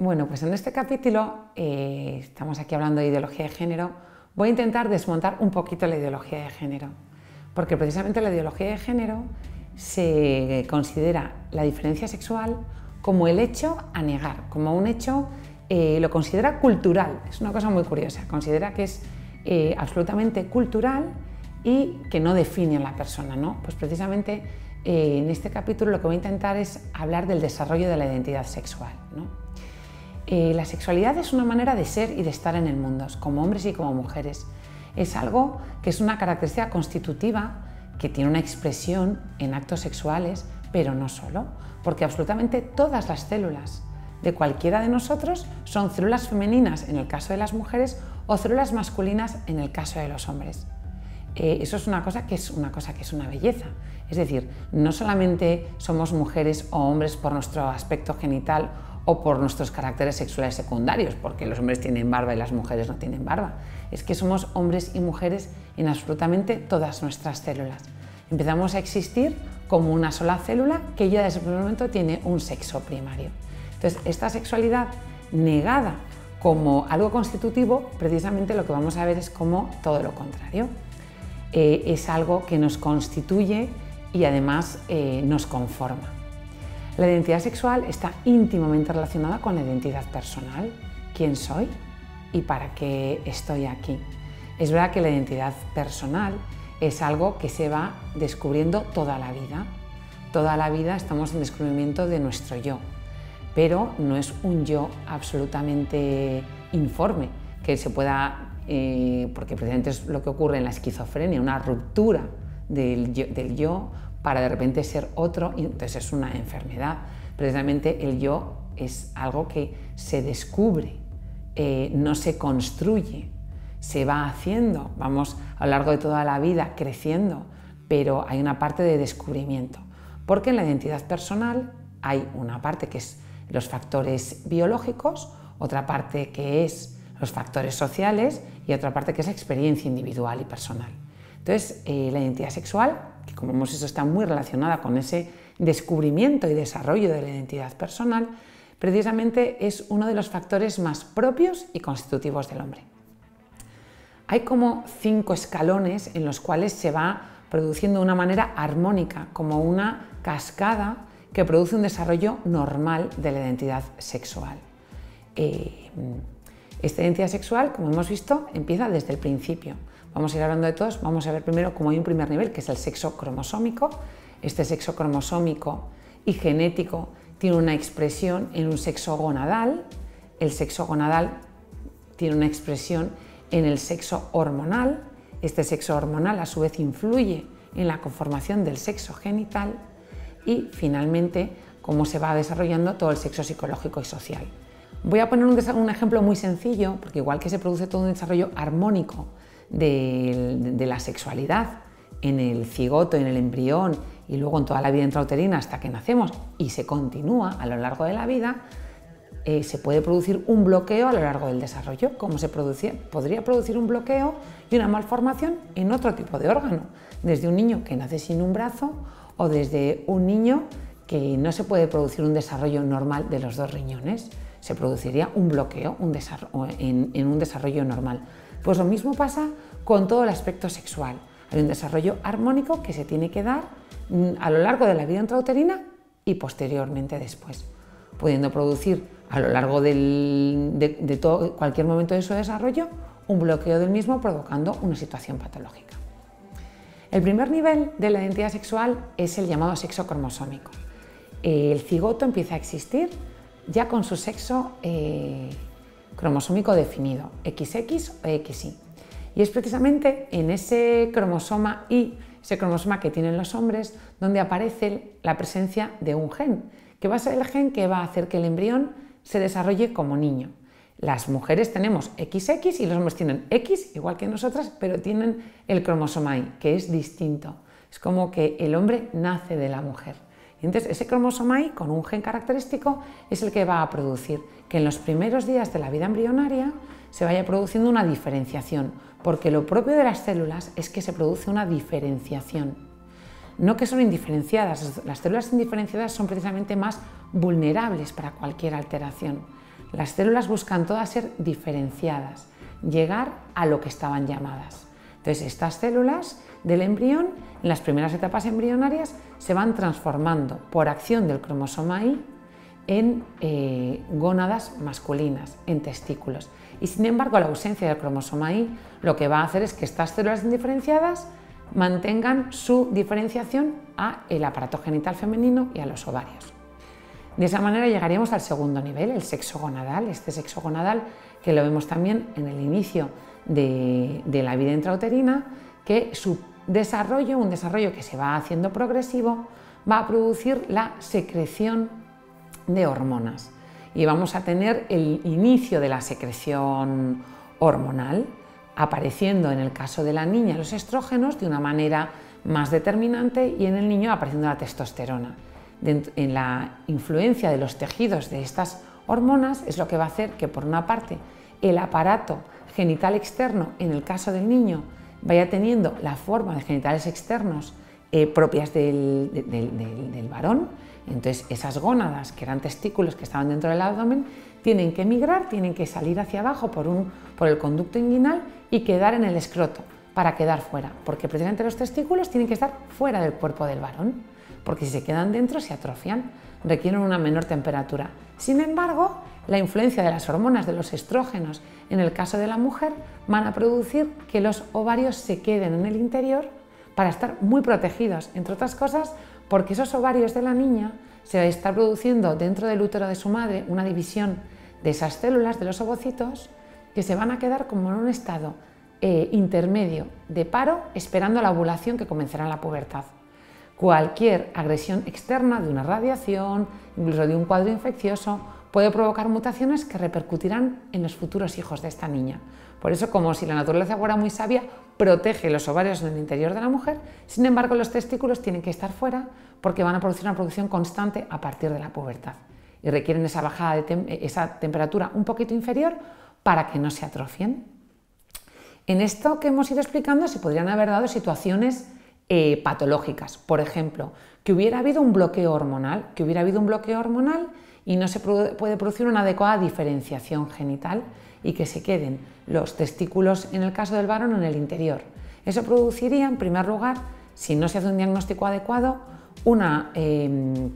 Bueno, pues en este capítulo, estamos aquí hablando de ideología de género, voy a intentar desmontar un poquito la ideología de género, porque precisamente la ideología de género se considera la diferencia sexual como el hecho a negar, como un hecho, lo considera cultural, es una cosa muy curiosa, considera que es absolutamente cultural y que no define a la persona, ¿no? Pues precisamente en este capítulo lo que voy a intentar es hablar del desarrollo de la identidad sexual, ¿no? La sexualidad es una manera de ser y de estar en el mundo, como hombres y como mujeres. Es algo que es una característica constitutiva que tiene una expresión en actos sexuales, pero no solo, porque absolutamente todas las células de cualquiera de nosotros son células femeninas en el caso de las mujeres o células masculinas en el caso de los hombres. Eso es una cosa que es una belleza. Es decir, no solamente somos mujeres o hombres por nuestro aspecto genital o por nuestros caracteres sexuales secundarios, porque los hombres tienen barba y las mujeres no tienen barba. Es que somos hombres y mujeres en absolutamente todas nuestras células. Empezamos a existir como una sola célula que ya desde el primer momento tiene un sexo primario. Entonces, esta sexualidad negada como algo constitutivo, precisamente lo que vamos a ver es como todo lo contrario. Es algo que nos constituye y además nos conforma. La identidad sexual está íntimamente relacionada con la identidad personal. ¿Quién soy y para qué estoy aquí? Es verdad que la identidad personal es algo que se va descubriendo toda la vida. Toda la vida estamos en descubrimiento de nuestro yo, pero no es un yo absolutamente informe, que se pueda, porque precisamente es lo que ocurre en la esquizofrenia, una ruptura del yo para de repente ser otro, y entonces es una enfermedad. Precisamente el yo es algo que se descubre, no se construye, se va haciendo, vamos a lo largo de toda la vida creciendo, pero hay una parte de descubrimiento, porque en la identidad personal hay una parte que es los factores biológicos, otra parte que es los factores sociales y otra parte que es la experiencia individual y personal. Entonces, la identidad sexual, que como hemos visto está muy relacionada con ese descubrimiento y desarrollo de la identidad personal, precisamente es uno de los factores más propios y constitutivos del hombre. Hay como 5 escalones en los cuales se va produciendo de una manera armónica, como una cascada que produce un desarrollo normal de la identidad sexual. Esta identidad sexual, como hemos visto, empieza desde el principio. Vamos a ir hablando de todos, vamos a ver primero cómo hay un primer nivel, que es el sexo cromosómico. Este sexo cromosómico y genético tiene una expresión en un sexo gonadal. El sexo gonadal tiene una expresión en el sexo hormonal. Este sexo hormonal a su vez influye en la conformación del sexo genital y finalmente cómo se va desarrollando todo el sexo psicológico y social. Voy a poner un ejemplo muy sencillo, porque igual que se produce todo un desarrollo armónico de la sexualidad en el cigoto, en el embrión y luego en toda la vida intrauterina hasta que nacemos y se continúa a lo largo de la vida, se puede producir un bloqueo a lo largo del desarrollo, como podría producir un bloqueo y una malformación en otro tipo de órgano, desde un niño que nace sin un brazo o desde un niño que no se puede producir un desarrollo normal de los 2 riñones, se produciría un bloqueo en un desarrollo normal. Pues lo mismo pasa con todo el aspecto sexual. Hay un desarrollo armónico que se tiene que dar a lo largo de la vida intrauterina y posteriormente después, pudiendo producir a lo largo de cualquier momento de su desarrollo un bloqueo del mismo provocando una situación patológica. El primer nivel de la identidad sexual es el llamado sexo cromosómico. El cigoto empieza a existir ya con su sexo cromosómico definido, XX o XY. Y es precisamente en ese cromosoma Y, ese cromosoma que tienen los hombres, donde aparece la presencia de un gen, que va a ser el gen que va a hacer que el embrión se desarrolle como niño. Las mujeres tenemos XX y los hombres tienen X, igual que nosotras, pero tienen el cromosoma Y, que es distinto. Es como que el hombre nace de la mujer. Y entonces ese cromosoma Y, con un gen característico, es el que va a producir que en los primeros días de la vida embrionaria se vaya produciendo una diferenciación, porque lo propio de las células es que se produce una diferenciación. No que son indiferenciadas, las células indiferenciadas son precisamente más vulnerables para cualquier alteración. Las células buscan todas ser diferenciadas, llegar a lo que estaban llamadas. Entonces, estas células del embrión, en las primeras etapas embrionarias, se van transformando por acción del cromosoma Y en gónadas masculinas, en testículos. Y sin embargo, la ausencia del cromosoma Y lo que va a hacer es que estas células indiferenciadas mantengan su diferenciación a el aparato genital femenino y a los ovarios. De esa manera llegaríamos al segundo nivel, el sexo gonadal. Este sexo gonadal que lo vemos también en el inicio de la vida intrauterina, que su desarrollo, un desarrollo que se va haciendo progresivo, va a producir la secreción de hormonas y vamos a tener el inicio de la secreción hormonal, apareciendo en el caso de la niña los estrógenos de una manera más determinante y en el niño apareciendo la testosterona. En la influencia de los tejidos de estas hormonas es lo que va a hacer que, por una parte, el aparato genital externo, en el caso del niño, vaya teniendo la forma de genitales externos propias del varón. Entonces, esas gónadas, que eran testículos que estaban dentro del abdomen, tienen que migrar, tienen que salir hacia abajo por el conducto inguinal y quedar en el escroto para quedar fuera, porque precisamente los testículos tienen que estar fuera del cuerpo del varón, porque si se quedan dentro se atrofian, requieren una menor temperatura. Sin embargo, la influencia de las hormonas de los estrógenos en el caso de la mujer van a producir que los ovarios se queden en el interior para estar muy protegidos, entre otras cosas porque esos ovarios de la niña se va a estar produciendo dentro del útero de su madre una división de esas células, de los ovocitos, que se van a quedar como en un estado intermedio de paro, esperando la ovulación que comenzará en la pubertad. Cualquier agresión externa de una radiación, incluso de un cuadro infeccioso, puede provocar mutaciones que repercutirán en los futuros hijos de esta niña. Por eso, como si la naturaleza fuera muy sabia, protege los ovarios en el interior de la mujer, sin embargo los testículos tienen que estar fuera porque van a producir una producción constante a partir de la pubertad y requieren esa bajada esa temperatura un poquito inferior para que no se atrofien. En esto que hemos ido explicando se podrían haber dado situaciones patológicas, por ejemplo, que hubiera habido un bloqueo hormonal, y no se puede producir una adecuada diferenciación genital y que se queden los testículos, en el caso del varón, en el interior. Eso produciría, en primer lugar, si no se hace un diagnóstico adecuado, una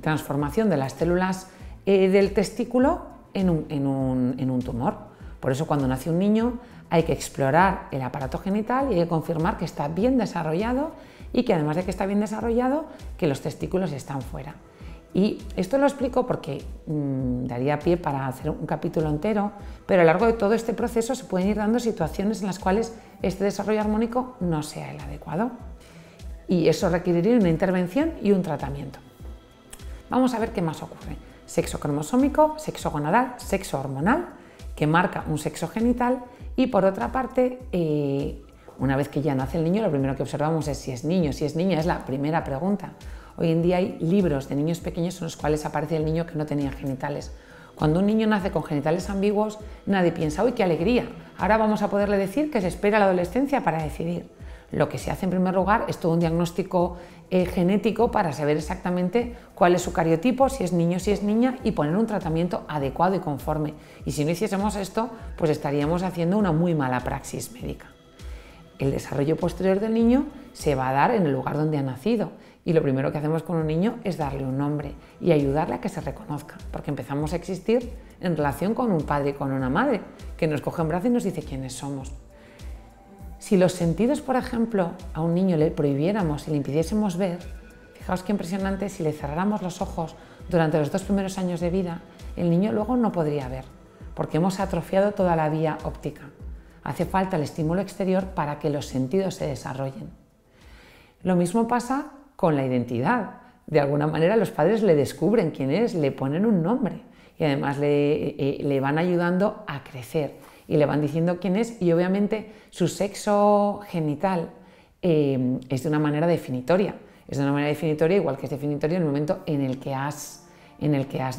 transformación de las células del testículo en un tumor. Por eso, cuando nace un niño, hay que explorar el aparato genital y hay que confirmar que está bien desarrollado y que, además de que está bien desarrollado, que los testículos están fuera. Y esto lo explico porque daría pie para hacer un capítulo entero, pero a lo largo de todo este proceso se pueden ir dando situaciones en las cuales este desarrollo armónico no sea el adecuado. Y eso requeriría una intervención y un tratamiento. Vamos a ver qué más ocurre. Sexo cromosómico, sexo gonadal, sexo hormonal, que marca un sexo genital, y por otra parte, una vez que ya nace el niño, lo primero que observamos es si es niño, si es niña, es la primera pregunta. Hoy en día hay libros de niños pequeños en los cuales aparece el niño que no tenía genitales. Cuando un niño nace con genitales ambiguos, nadie piensa, ¡uy, qué alegría! Ahora vamos a poderle decir que se espera la adolescencia para decidir. Lo que se hace en primer lugar es todo un diagnóstico genético para saber exactamente cuál es su cariotipo, si es niño, si es niña, y poner un tratamiento adecuado y conforme. Y si no hiciésemos esto, pues estaríamos haciendo una muy mala praxis médica. El desarrollo posterior del niño se va a dar en el lugar donde ha nacido, y lo primero que hacemos con un niño es darle un nombre y ayudarle a que se reconozca, porque empezamos a existir en relación con un padre y con una madre, que nos coge en brazos y nos dice quiénes somos. Si los sentidos, por ejemplo, a un niño le prohibiéramos y le impidiésemos ver, fijaos qué impresionante, si le cerráramos los ojos durante los 2 primeros años de vida, el niño luego no podría ver, porque hemos atrofiado toda la vía óptica. Hace falta el estímulo exterior para que los sentidos se desarrollen. Lo mismo pasa con la identidad. De alguna manera los padres le descubren quién es, le ponen un nombre y además le van ayudando a crecer y le van diciendo quién es, y obviamente su sexo genital es de una manera definitoria. Es de una manera definitoria, igual que es definitorio en el momento en el que has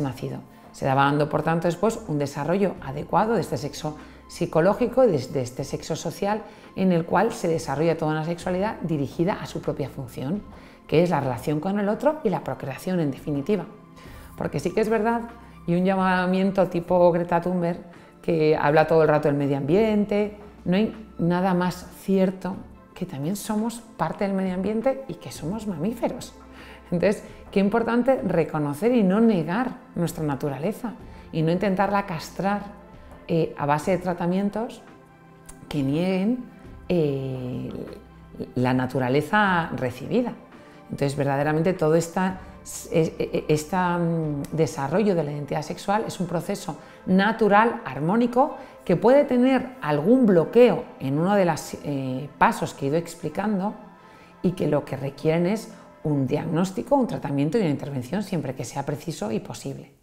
nacido. Se va dando, por tanto, después un desarrollo adecuado de este sexo psicológico y de este sexo social, en el cual se desarrolla toda una sexualidad dirigida a su propia función, que es la relación con el otro y la procreación, en definitiva. Porque sí que es verdad y un llamamiento tipo Greta Thunberg que habla todo el rato del medio ambiente. No hay nada más cierto que también somos parte del medio ambiente y que somos mamíferos. Entonces, qué importante reconocer y no negar nuestra naturaleza y no intentarla castrar a base de tratamientos que nieguen la naturaleza recibida. Entonces, verdaderamente todo este desarrollo de la identidad sexual es un proceso natural, armónico, que puede tener algún bloqueo en uno de los pasos que he ido explicando y que lo que requieren es un diagnóstico, un tratamiento y una intervención siempre que sea preciso y posible.